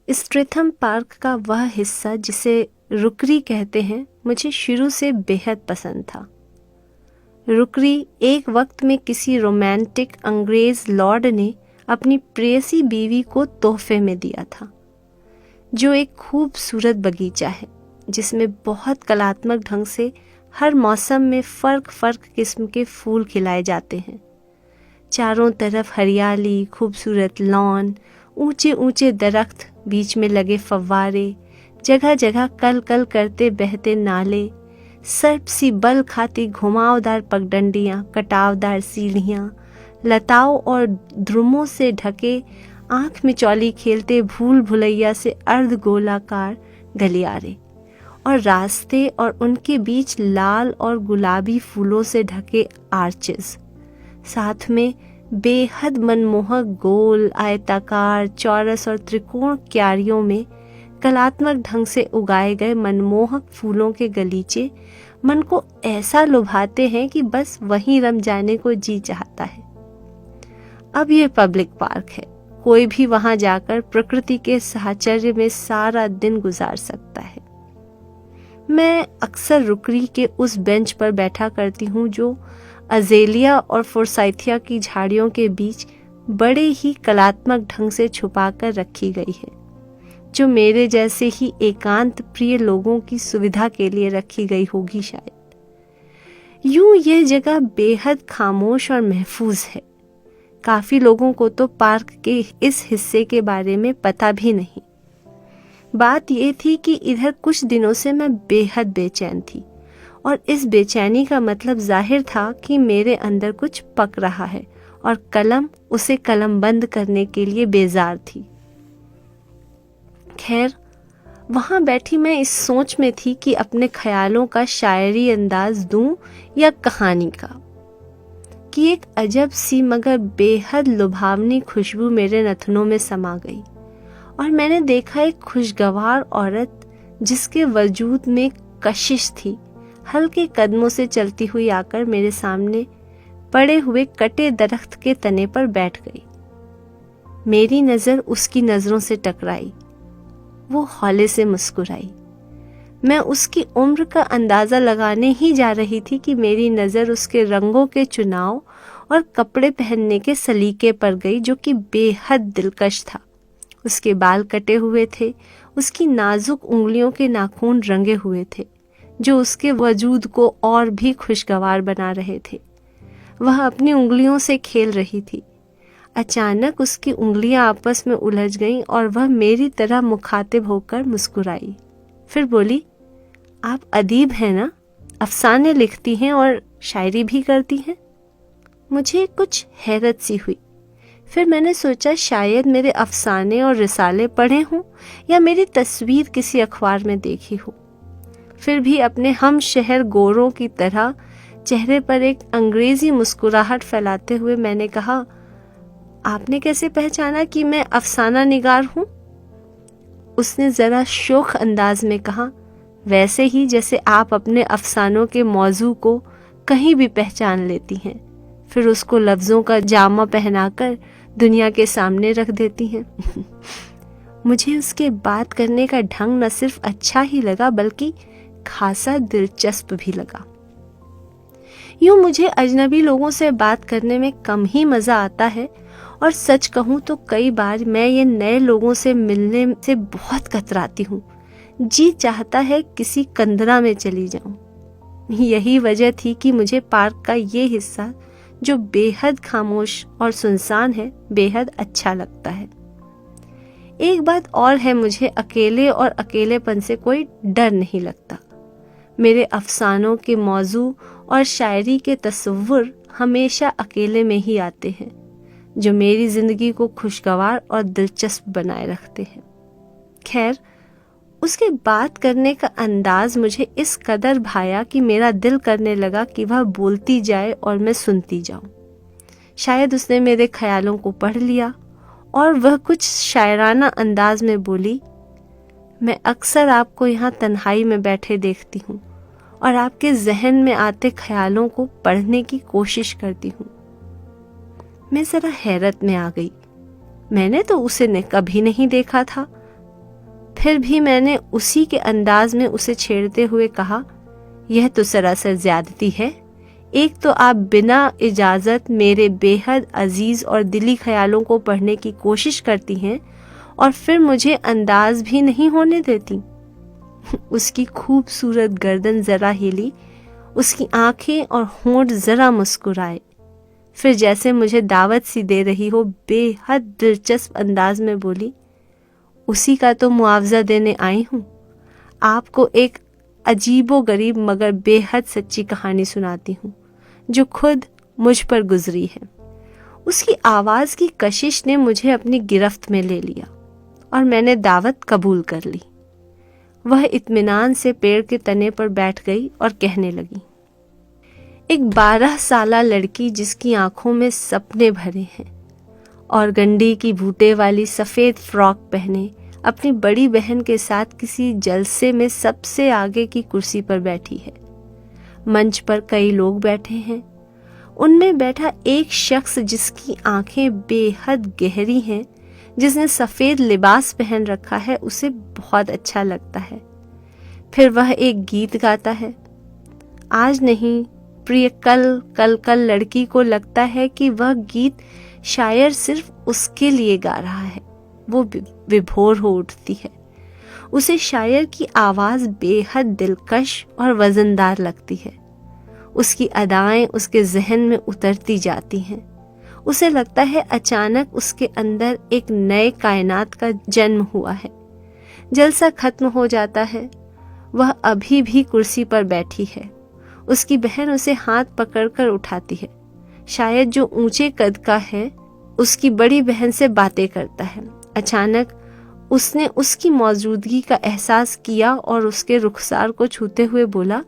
स्ट्रेथम park का वह हिस्सा जिसे रुकरी कहते हैं मुझे शुरू से बेहद पसंद था। रुकरी एक वक्त में किसी रोमांटिक अंग्रेज लॉर्ड ने अपनी प्रेयसी बीवी को तोहफे में दिया था, जो एक खूबसूरत बगीचा है जिसमें बहुत कलात्मक ढंग से हर मौसम में फ़र्क किस्म के फूल खिलाए जाते हैं। चारों तरफ हरियाली, खूबसूरत लॉन, ऊंचे ऊंचे दरख्त, बीच में लगे फव्वारे, जगह जगह कल कल करते बहते नाले, सर्प सी बल खाती घुमावदार पगडंडियाँ, कटावदार सीढ़ियाँ, लताओं और ध्रुमों से ढके आँख में चौली खेलते भूल भुलैया से अर्ध गोलाकार गलियारे, और रास्ते और उनके बीच लाल और गुलाबी फूलों से ढके आर्चेस, साथ में बेहद मनमोहक गोल, आयताकार, चौरस और त्रिकोण क्यारियों में कलात्मक ढंग से उगाए गए मनमोहक फूलों के गलीचे मन को ऐसा लुभाते हैं कि बस वहीं रम जाने को जी चाहता है। अब ये पब्लिक पार्क है, कोई भी वहां जाकर प्रकृति के साहचर्य में सारा दिन गुजार सकता है। मैं अक्सर रुकरी के उस बेंच पर बैठा करती हूँ जो अजेलिया और फोर्साइथिया की झाड़ियों के बीच बड़े ही कलात्मक ढंग से छुपाकर रखी गई है, जो मेरे जैसे ही एकांत प्रिय लोगों की सुविधा के लिए रखी गई होगी शायद। यूं यह जगह बेहद खामोश और महफूज है। काफी लोगों को तो पार्क के इस हिस्से के बारे में पता भी नहीं। बात यह थी कि इधर कुछ दिनों से मैं बेहद बेचैन थी, और इस बेचैनी का मतलब जाहिर था कि मेरे अंदर कुछ पक रहा है और कलम उसे कलम बंद करने के लिए बेजार थी। खैर, वहां बैठी मैं इस सोच में थी कि अपने ख्यालों का शायरी अंदाज दूं या कहानी का, कि एक अजब सी मगर बेहद लुभावनी खुशबू मेरे नथनों में समा गई, और मैंने देखा एक खुशगवार औरत जिसके वजूद में कशिश थी, हल्के कदमों से चलती हुई आकर मेरे सामने पड़े हुए कटे दरख्त के तने पर बैठ गई। मेरी नजर उसकी नजरों से टकराई। वो हौले से मुस्कुराई। मैं उसकी उम्र का अंदाजा लगाने ही जा रही थी कि मेरी नजर उसके रंगों के चुनाव और कपड़े पहनने के सलीके पर गई, जो कि बेहद दिलकश था। उसके बाल कटे हुए थे, उसकी नाजुक उंगलियों के नाखून रंगे हुए थे, जो उसके वजूद को और भी खुशगवार बना रहे थे। वह अपनी उंगलियों से खेल रही थी। अचानक उसकी उंगलियां आपस में उलझ गईं और वह मेरी तरह मुखातिब होकर मुस्कुराई। फिर बोली, आप अदीब हैं ना? अफसाने लिखती हैं और शायरी भी करती हैं? मुझे कुछ हैरत सी हुई। फिर मैंने सोचा शायद मेरे अफसाने और रिसाले पढ़े हों या मेरी तस्वीर किसी अखबार में देखी हो। फिर भी अपने हम शहर गोरों की तरह चेहरे पर एक अंग्रेजी मुस्कुराहट फैलाते हुए मैंने कहा, आपने कैसे पहचाना कि मैं अफसाना निगार हूं? उसने जरा शोख अंदाज में कहा, वैसे ही जैसे आप अपने अफसानों के मौजू को कहीं भी पहचान लेती हैं, फिर उसको लफ्जों का जामा पहनाकर दुनिया के सामने रख देती हैं। मुझे उसके बात करने का ढंग न सिर्फ अच्छा ही लगा बल्कि खासा दिलचस्प भी लगा। यूं मुझे अजनबी लोगों से बात करने में कम ही मजा आता है, और सच कहूं तो कई बार मैं ये नए लोगों से मिलने से बहुत कतराती हूँ। जी चाहता है किसी कंदरा में चली जाऊं। यही वजह थी कि मुझे पार्क का ये हिस्सा, जो बेहद खामोश और सुनसान है, बेहद अच्छा लगता है। एक बात और है, मुझे अकेले और अकेलेपन से कोई डर नहीं लगता। मेरे अफसानों के मौजू और शायरी के तस्वुर हमेशा अकेले में ही आते हैं, जो मेरी जिंदगी को खुशगवार और दिलचस्प बनाए रखते हैं। खैर, उसके बात करने का अंदाज मुझे इस कदर भाया कि मेरा दिल करने लगा कि वह बोलती जाए और मैं सुनती जाऊं। शायद उसने मेरे ख्यालों को पढ़ लिया और वह कुछ शायराना अंदाज में बोली, मैं अक्सर आपको यहाँ तन्हाई में बैठे देखती हूँ और आपके जहन में आते ख्यालों को पढ़ने की कोशिश करती हूँ। मैं जरा हैरत में आ गई। मैंने तो उसे कभी नहीं देखा था, फिर भी मैंने उसी के अंदाज में उसे छेड़ते हुए कहा, यह तो सरासर ज्यादती है। एक तो आप बिना इजाजत मेरे बेहद अजीज और दिली ख्यालों को पढ़ने की कोशिश करती हैं और फिर मुझे अंदाज भी नहीं होने देती। उसकी खूबसूरत गर्दन जरा हिली, उसकी आंखें और होंठ जरा मुस्कुराए, फिर जैसे मुझे दावत सी दे रही हो बेहद दिलचस्प अंदाज में बोली, उसी का तो मुआवजा देने आई हूं। आपको एक अजीबो गरीब मगर बेहद सच्ची कहानी सुनाती हूँ जो खुद मुझ पर गुजरी है। उसकी आवाज की कशिश ने मुझे अपनी गिरफ्त में ले लिया और मैंने दावत कबूल कर ली। वह इत्मीनान से पेड़ के तने पर बैठ गई और कहने लगी, एक 12 साला लड़की जिसकी आंखों में सपने भरे हैं और गंडी की बूटे वाली सफेद फ्रॉक पहने अपनी बड़ी बहन के साथ किसी जलसे में सबसे आगे की कुर्सी पर बैठी है। मंच पर कई लोग बैठे हैं। उनमें बैठा एक शख्स जिसकी आंखें बेहद गहरी हैं, जिसने सफेद लिबास पहन रखा है, उसे बहुत अच्छा लगता है। फिर वह एक गीत गाता है। आज नहीं प्रिय कल कल कल लड़की को लगता है कि वह गीत शायर सिर्फ उसके लिए गा रहा है। वो विभोर हो उठती है। उसे शायर की आवाज बेहद दिलकश और वजनदार लगती है। उसकी अदाएं उसके जहन में उतरती जाती हैं। उसे लगता है अचानक उसके अंदर एक नए कायनात का जन्म हुआ है। जलसा खत्म हो जाता है। वह अभी भी कुर्सी पर बैठी है। उसकी बहन उसे हाथ पकड़कर उठाती है। शायद जो ऊंचे कद का है उसकी बड़ी बहन से बातें करता है। अचानक उसने उसकी मौजूदगी का एहसास किया और उसके रुखसार को छूते हुए बोला,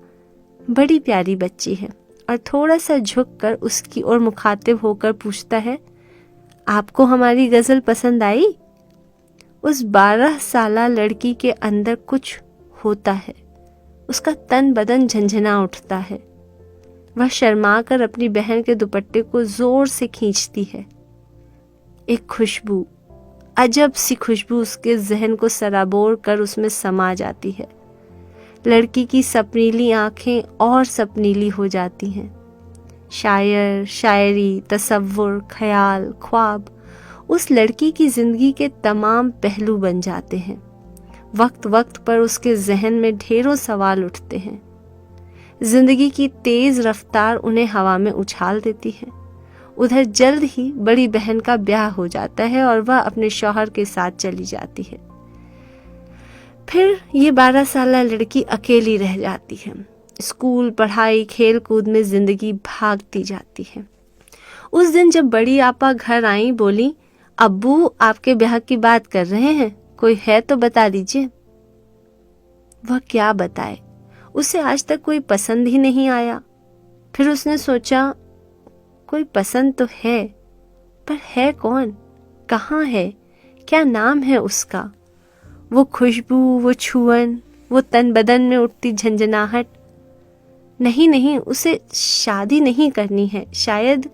बड़ी प्यारी बच्ची है, और थोड़ा सा झुककर उसकी ओर मुखातिब होकर पूछता है, आपको हमारी गजल पसंद आई? उस 12 साला लड़की के अंदर कुछ होता है। उसका तन बदन झंझना उठता है। वह शर्माकर अपनी बहन के दुपट्टे को जोर से खींचती है। एक खुशबू, अजब सी खुशबू उसके जहन को सराबोर कर उसमें समा जाती है। लड़की की सपनीली आंखें और सपनीली हो जाती हैं। शायर, शायरी, तसव्वुर, ख्याल, ख्वाब उस लड़की की जिंदगी के तमाम पहलू बन जाते हैं। वक्त वक्त पर उसके जहन में ढेरों सवाल उठते हैं। जिंदगी की तेज रफ्तार उन्हें हवा में उछाल देती है। उधर जल्द ही बड़ी बहन का ब्याह हो जाता है और वह अपने शौहर के साथ चली जाती है। फिर ये 12 साला लड़की अकेली रह जाती है। स्कूल, पढ़ाई, खेल कूद में जिंदगी भागती जाती है। उस दिन जब बड़ी आपा घर आई, बोली, अब्बू आपके ब्याह की बात कर रहे हैं, कोई है तो बता दीजिए। वह क्या बताए, उसे आज तक कोई पसंद ही नहीं आया। फिर उसने सोचा, कोई पसंद तो है, पर है कौन, कहाँ है, क्या नाम है उसका? वो खुशबू, वो छुअन, वो तन बदन में उठती झंझनाहट। नहीं नहीं, उसे शादी नहीं करनी है। शायद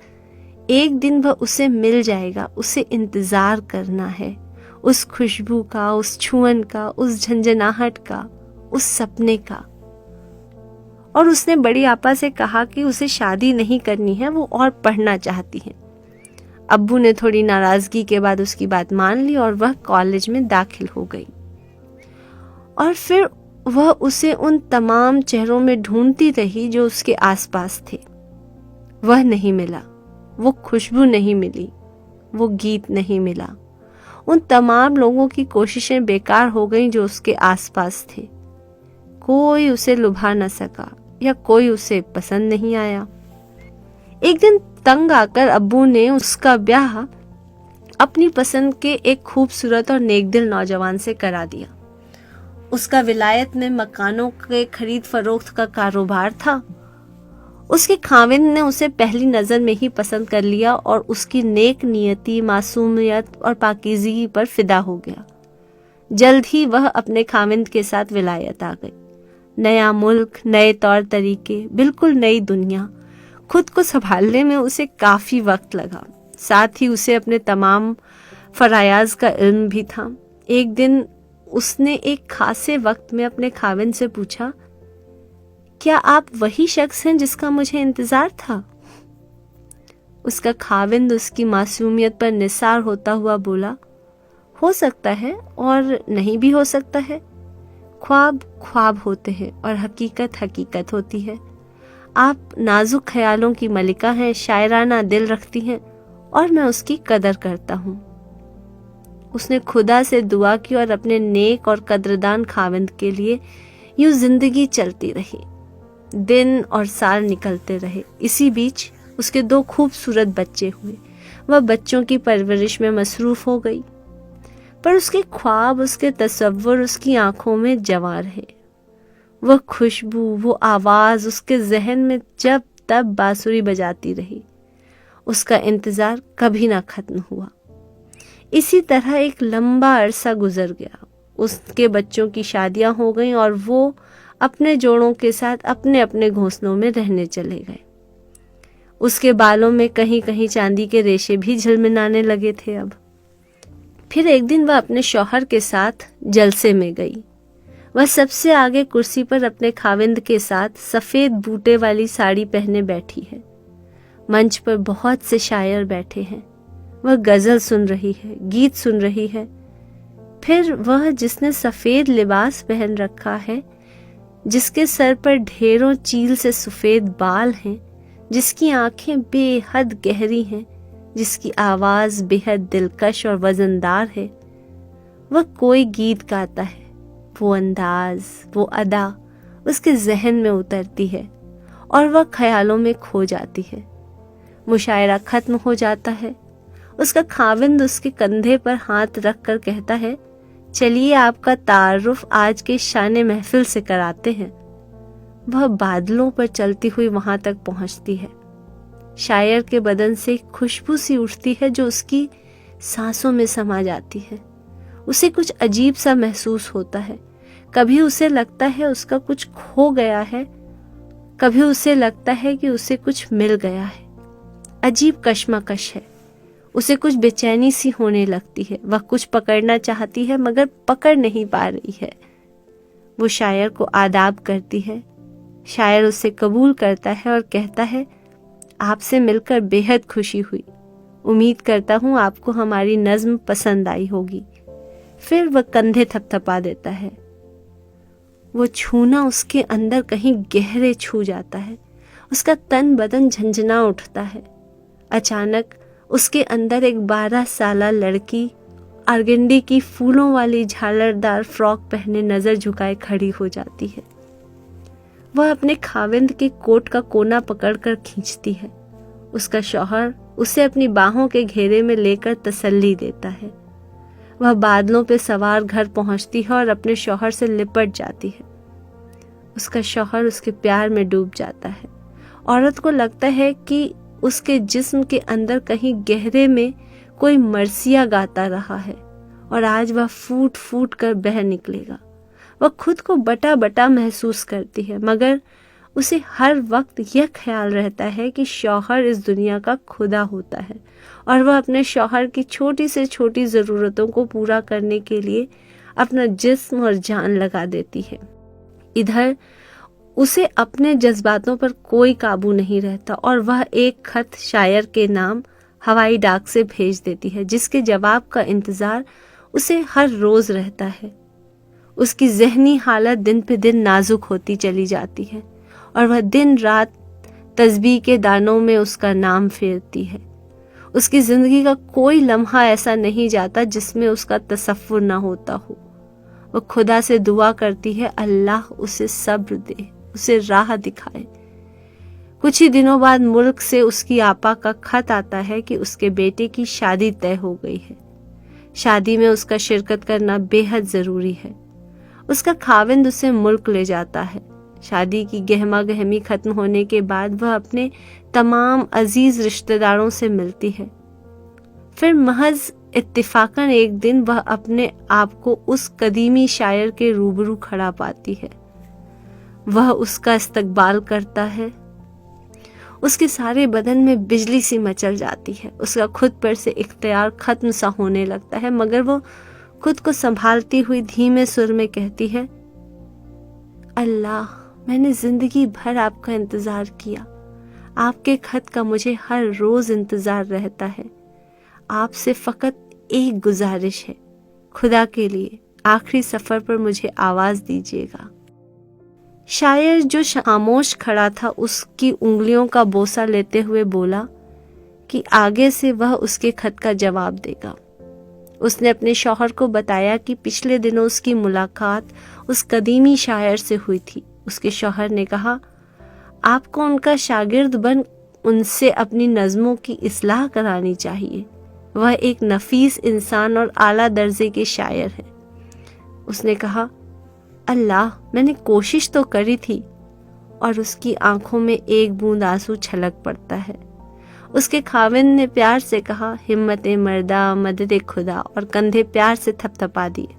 एक दिन वह उसे मिल जाएगा। उसे इंतजार करना है, उस खुशबू का, उस छुअन का, उस झंझनाहट का, उस सपने का। और उसने बड़ी आपा से कहा कि उसे शादी नहीं करनी है, वो और पढ़ना चाहती है। अब्बू ने थोड़ी नाराजगी के बाद उसकी बात मान ली और वह कॉलेज में दाखिल हो गई। और फिर वह उसे उन तमाम चेहरों में ढूंढती रही जो उसके आसपास थे। वह नहीं मिला, वो खुशबू नहीं मिली, वो गीत नहीं मिला। उन तमाम लोगों की कोशिशें बेकार हो गईं जो उसके आसपास थे। कोई उसे लुभा न सका या कोई उसे पसंद नहीं आया। एक दिन तंग आकर अब्बू ने उसका ब्याह अपनी पसंद के एक खूबसूरत और नेकदिल नौजवान से करा दिया। उसका विलायत में मकानों के खरीद फरोख्त का कारोबार था। उसके खाविंद ने उसे पहली नजर में ही पसंद कर लिया और उसकी नेक नियति, मासूमियत और पाकीज़गी पर फिदा हो गया। जल्द ही वह अपने खाविंद के साथ विलायत आ गई। नया मुल्क, नए तौर तरीके, बिल्कुल नई दुनिया। खुद को संभालने में उसे काफी वक्त लगा। साथ ही उसे अपने तमाम फरायाज का इल्म भी था। एक दिन उसने एक खासे वक्त में अपने खाविंद से पूछा, क्या आप वही शख्स हैं जिसका मुझे इंतजार था? उसका खाविंद उसकी मासूमियत पर निसार होता हुआ बोला, हो सकता है और नहीं भी हो सकता है। ख्वाब ख्वाब होते हैं और हकीकत हकीकत होती है। आप नाजुक ख्यालों की मलिका हैं, शायराना दिल रखती हैं और मैं उसकी कदर करता हूँ। उसने खुदा से दुआ की और अपने नेक और कदरदान खाविंद के लिए यूं जिंदगी चलती रही। दिन और साल निकलते रहे। इसी बीच उसके 2 खूबसूरत बच्चे हुए। वह बच्चों की परवरिश में मसरूफ हो गई, पर उसके ख्वाब, उसके तसव्वुर उसकी आंखों में जवां रहे। वह खुशबू, वो आवाज उसके जहन में जब तब बांसुरी बजाती रही। उसका इंतजार कभी ना खत्म हुआ। इसी तरह एक लंबा अरसा गुजर गया। उसके बच्चों की शादियां हो गईं और वो अपने जोड़ों के साथ अपने अपने घोंसलों में रहने चले गए। उसके बालों में कहीं कहीं चांदी के रेशे भी झिलमिलाने लगे थे। अब फिर एक दिन वह अपने शौहर के साथ जलसे में गई। वह सबसे आगे कुर्सी पर अपने खाविंद के साथ सफेद बूटे वाली साड़ी पहने बैठी है। मंच पर बहुत से शायर बैठे हैं। वह गजल सुन रही है, गीत सुन रही है। फिर वह जिसने सफेद लिबास पहन रखा है, जिसके सर पर ढेरों चील से सफेद बाल हैं, जिसकी आंखें बेहद गहरी हैं, जिसकी आवाज बेहद दिलकश और वजनदार है, वह कोई गीत गाता है। वो अंदाज, वो अदा उसके जहन में उतरती है और वह ख्यालों में खो जाती है। मुशायरा खत्म हो जाता है। उसका खाविंद उसके कंधे पर हाथ रख कर कहता है, चलिए आपका तारुफ आज के शान महफिल से कराते हैं। वह बादलों पर चलती हुई वहां तक पहुंचती है। शायर के बदन से खुशबू सी उठती है जो उसकी सांसों में समा जाती है। उसे कुछ अजीब सा महसूस होता है। कभी उसे लगता है उसका कुछ खो गया है, कभी उसे लगता है कि उसे कुछ मिल गया है। अजीब कश्मकश है। उसे कुछ बेचैनी सी होने लगती है। वह कुछ पकड़ना चाहती है मगर पकड़ नहीं पा रही है। वो शायर को आदाब करती है। शायर उसे कबूल करता है और कहता है, आपसे मिलकर बेहद खुशी हुई। उम्मीद करता हूँ आपको हमारी नज्म पसंद आई होगी। फिर वह कंधे थपथपा देता है। वो छूना उसके अंदर कहीं गहरे छू जाता है। उसका तन बदन झंझना उठता है। अचानक उसके अंदर एक 12 साला लड़की आर्गेंडी की फूलों वाली झालरदार फ्रॉक पहने नजर झुकाए खड़ी हो जाती है। वह अपने खाविंद के कोट का कोना पकड़कर खींचती है। उसका शौहर उसे अपनी बाहों के घेरे में लेकर तसल्ली देता है। वह बादलों पे सवार घर पहुंचती है और अपने शौहर से लिपट जाती है। उसका शौहर उसके प्यार में डूब जाता है। औरत को लगता है कि उसके जिस्म के अंदर कहीं गहरे में कोई मरसिया गाता रहा है और आज वह फूट फूट कर बह निकलेगा। वह खुद को बटा बटा महसूस करती है, मगर उसे हर वक्त यह ख्याल रहता है कि शौहर इस दुनिया का खुदा होता है और वह अपने शौहर की छोटी से छोटी ज़रूरतों को पूरा करने के लिए अपना जिस्म और जान लगा देती है। इधर उसे अपने जज्बातों पर कोई काबू नहीं रहता और वह एक खत शायर के नाम हवाई डाक से भेज देती है, जिसके जवाब का इंतजार उसे हर रोज रहता है। उसकी जहनी हालत दिन पे दिन नाजुक होती चली जाती है और वह दिन रात तस्बीह के दानों में उसका नाम फेरती है। उसकी जिंदगी का कोई लम्हा ऐसा नहीं जाता जिसमें उसका तसव्वुर ना होता हो। वह खुदा से दुआ करती है, अल्लाह उसे सब्र दे, उसे राह दिखाए। कुछ ही दिनों बाद मुल्क से उसकी आपा का खत आता है कि उसके बेटे की शादी तय हो गई है। शादी में उसका शिरकत करना बेहद जरूरी है। उसका खाविंद उसे मुल्क ले जाता है। शादी की गहमा गहमी खत्म होने के बाद वह अपने तमाम अजीज रिश्तेदारों से मिलती है। फिर महज इत्तिफाकन एक दिन वह अपने आप को उस कदीमी शायर के रूबरू खड़ा पाती है। वह उसका इस्तकबाल करता है। उसके सारे बदन में बिजली सी मचल जाती है। उसका खुद पर से इख्तियार खत्म सा होने लगता है, मगर वो खुद को संभालती हुई धीमे सुर में कहती है, अल्लाह, मैंने जिंदगी भर आपका इंतजार किया। आपके खत का मुझे हर रोज इंतजार रहता है। आपसे फकत एक गुजारिश है, खुदा के लिए आखिरी सफर पर मुझे आवाज दीजिएगा। शायर जो खामोश खड़ा था उसकी उंगलियों का बोसा लेते हुए बोला कि आगे से वह उसके खत का जवाब देगा। उसने अपने शौहर को बताया कि पिछले दिनों उसकी मुलाकात उस कदीमी शायर से हुई थी। उसके शौहर ने कहा, आपको उनका शागिर्द बन उनसे अपनी नज़मों की इस्लाह करानी चाहिए। वह एक नफीस इंसान और आला दर्जे के शायर है। उसने कहा, अल्लाह, मैंने कोशिश तो करी थी। और उसकी आंखों में एक बूंद आंसू छलक पड़ता है। उसके खाविंद ने प्यार से कहा, हिम्मत मर्दा, मदद खुदा, और कंधे प्यार से थपथपा दिए।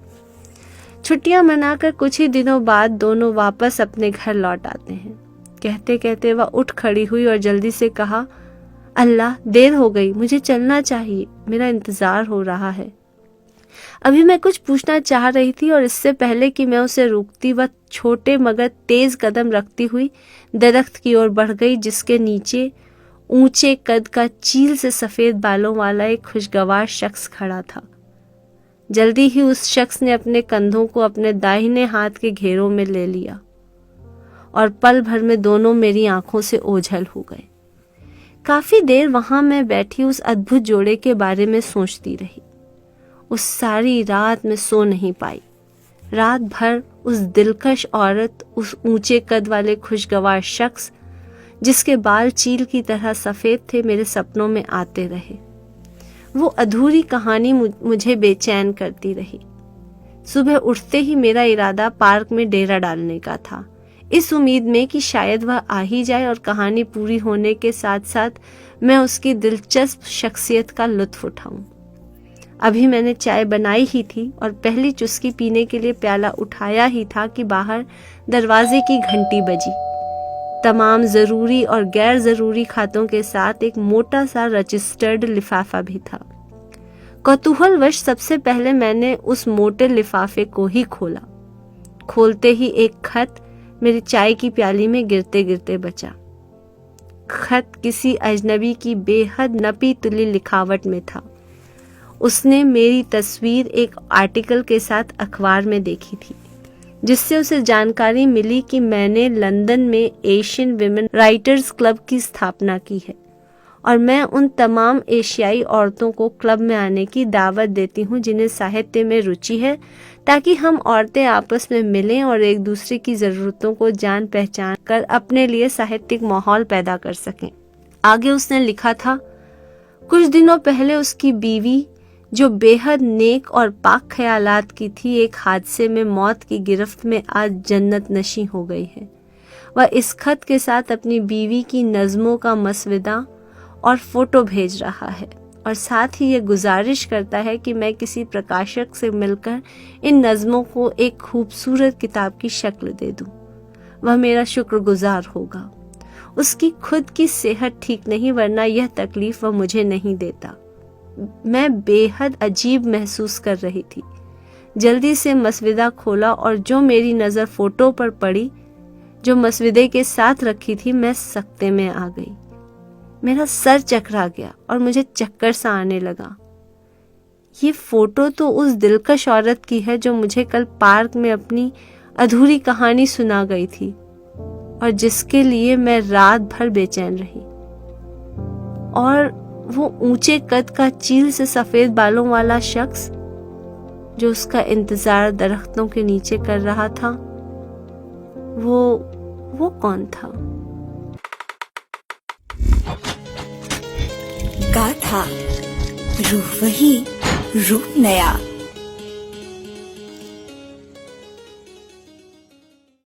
छुट्टियां मनाकर कुछ ही दिनों बाद दोनों वापस अपने घर लौट आते हैं। कहते कहते वह उठ खड़ी हुई और जल्दी से कहा, अल्लाह, देर हो गई, मुझे चलना चाहिए, मेरा इंतजार हो रहा है। अभी मैं कुछ पूछना चाह रही थी और इससे पहले कि मैं उसे रोकती, वह छोटे मगर तेज कदम रखती हुई दरख्त की ओर बढ़ गई, जिसके नीचे ऊंचे कद का चील से सफेद बालों वाला एक खुशगवार शख्स खड़ा था। जल्दी ही उस शख्स ने अपने कंधों को अपने दाहिने हाथ के घेरों में ले लिया और पल भर में दोनों मेरी आंखों से ओझल हो गए। काफी देर वहां मैं बैठी उस अद्भुत जोड़े के बारे में सोचती रही। उस सारी रात मैं सो नहीं पाई। रात भर उस दिलकश औरत, उस ऊंचे कद वाले खुशगवार शख्स जिसके बाल चील की तरह सफेद थे, मेरे सपनों में आते रहे। वो अधूरी कहानी मुझे बेचैन करती रही। सुबह उठते ही मेरा इरादा पार्क में डेरा डालने का था, इस उम्मीद में कि शायद वह आ ही जाए और कहानी पूरी होने के साथ साथ मैं उसकी दिलचस्प शख्सियत का लुत्फ उठाऊं। अभी मैंने चाय बनाई ही थी और पहली चुस्की पीने के लिए प्याला उठाया ही था कि बाहर दरवाजे की घंटी बजी। तमाम जरूरी और गैर जरूरी खातों के साथ एक मोटा सा रजिस्टर्ड लिफाफा भी था। कौतूहलवश सबसे पहले मैंने उस मोटे लिफाफे को ही खोला। खोलते ही एक खत मेरी चाय की प्याली में गिरते गिरते बचा। खत किसी अजनबी की बेहद नपी तुली लिखावट में था। उसने मेरी तस्वीर एक आर्टिकल के साथ अखबार में देखी थी, जिससे उसे जानकारी मिली कि मैंने लंदन में एशियन विमेन राइटर्स क्लब की स्थापना की है और मैं उन तमाम एशियाई औरतों को क्लब में आने की दावत देती हूँ जिन्हें साहित्य में रुचि है, ताकि हम औरतें आपस में मिलें और एक दूसरे की ज़रूरतों को जान पहचान कर अपने लिए साहित्यिक माहौल पैदा कर सकें। आगे उसने लिखा था, कुछ दिनों पहले उसकी बीवी, जो बेहद नेक और पाक ख्यालात की थी, एक हादसे में मौत की गिरफ्त में आज जन्नत नशी हो गई है। वह इस खत के साथ अपनी बीवी की नज़मों का मसविदा और फोटो भेज रहा है और साथ ही ये गुजारिश करता है कि मैं किसी प्रकाशक से मिलकर इन नज़मों को एक खूबसूरत किताब की शक्ल दे दूं। वह मेरा शुक्रगुजार होगा। उसकी खुद की सेहत ठीक नहीं, वरना यह तकलीफ वह मुझे नहीं देता। मैं बेहद अजीब महसूस कर रही थी। जल्दी से मसविदा खोला और जो मेरी नज़र फोटो पर पड़ी जो मसविदे के साथ रखी थी, मैं सकते में आ गई। मेरा सर चकरा गया और मुझे चक्कर सा आने लगा। ये फोटो तो उस दिलकश औरत की है जो मुझे कल पार्क में अपनी अधूरी कहानी सुना गई थी और जिसके लिए मैं रात भर बेचैन रही। और वो ऊंचे कद का चील से सफेद बालों वाला शख्स जो उसका इंतजार दरख्तों के नीचे कर रहा था, वो कौन था? गाथा, रूह वही, रूप नया।